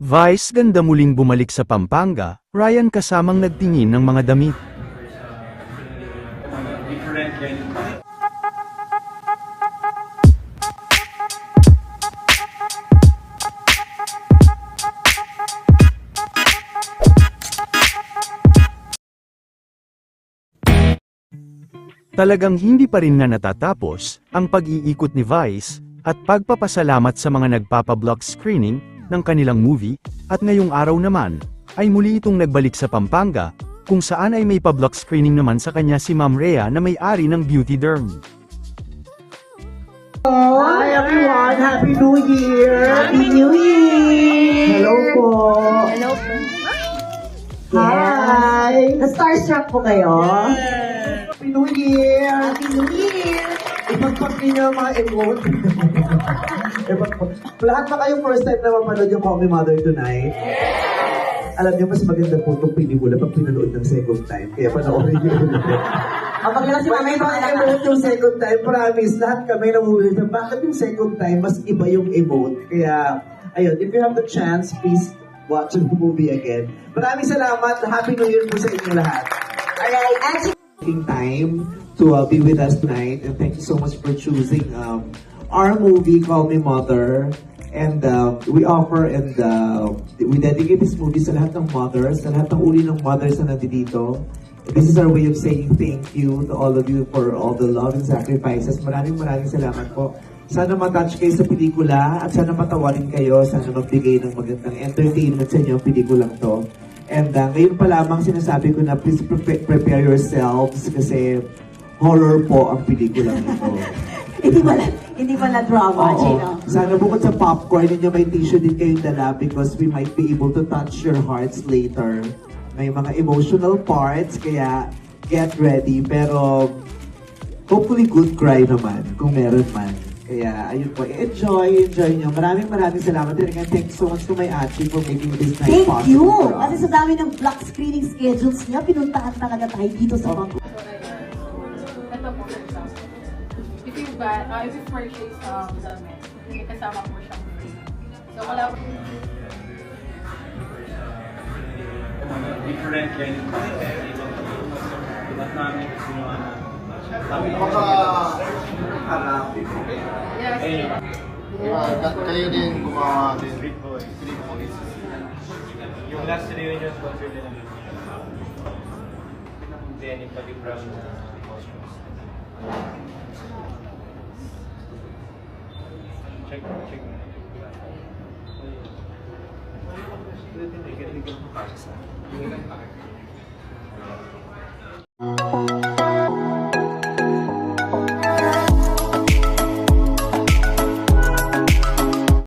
Vice ganda muling bumalik sa Pampanga, Ryan kasamang nagtingin ng mga damit. Talagang hindi pa rin nga natatapos ang pag-iikot ni Vice at pagpapasalamat sa mga nagpapablock screening ng kanilang movie, at ngayong araw naman ay muli itong nagbalik sa Pampanga, kung saan ay may pa-block screening naman sa kanya si Ma'am Rhea na may-ari ng Beauty Derm. Hi everyone! Happy New Year! Happy New Year! Hello po! Hello po. Hi! Na-starstruck po kayo? Happy New Year! Happy New Year! Ipagpag niyo ang mga emote. Lahat ba kayo first time na mapanood yung Call Me Mother tonight? Alam niyo, mas maganda po itong pelikula pag pinanood ng second time. Kaya panoorin niyo ulit. Kapag lang si Mama ito, Pag pinanood yung second time, promise, lahat kami namulit na bakit yung second time, mas iba yung emote. Kaya, ayun, if you have the chance, please watch the movie again. Maraming salamat. Happy New Year po sa inyo lahat. Alright, actually, Taking time to be with us tonight, and thank you so much for choosing our movie, Call Me Mother. And we offer and we dedicate this movie sa lahat ng mothers, sa lahat ng uri ng mothers na nandito. This is our way of saying thank you to all of you for all the love and sacrifices. Maraming salamat po. Sana matouch kayo sa pelikula at sana matawarin kayo, sana magbigay ng magandang entertainment sa inyo ang pelikulang to. And ngayon pa lamang sinasabi ko na please prepare yourselves kasi horror po ang pelikulang ito. hindi pala drama, Oo. Gino. Sana bukod sa popcorn, ninyo may tissue din kayong dala because we might be able to touch your hearts later. May mga emotional parts, kaya get ready. Pero hopefully good cry naman, kung meron man. Kaya ayun po, enjoy nyo. Maraming salamat din. Again, thank you so much to my Achi for making this night Thank possible you! for us. Kasi sa dami ng block screening schedules niya, pinuntahan talaga tayo dito sa mga... Ito po, for example. If you buy, if you purchase damit, may kasama po siyang free. So, wala po. Different kind of namin kasi yung Yes. Kayo din gumawa din. Street Boys. Yung last reunion concert nila. Denny Pagi Brown na costumes. Check. Hindi ka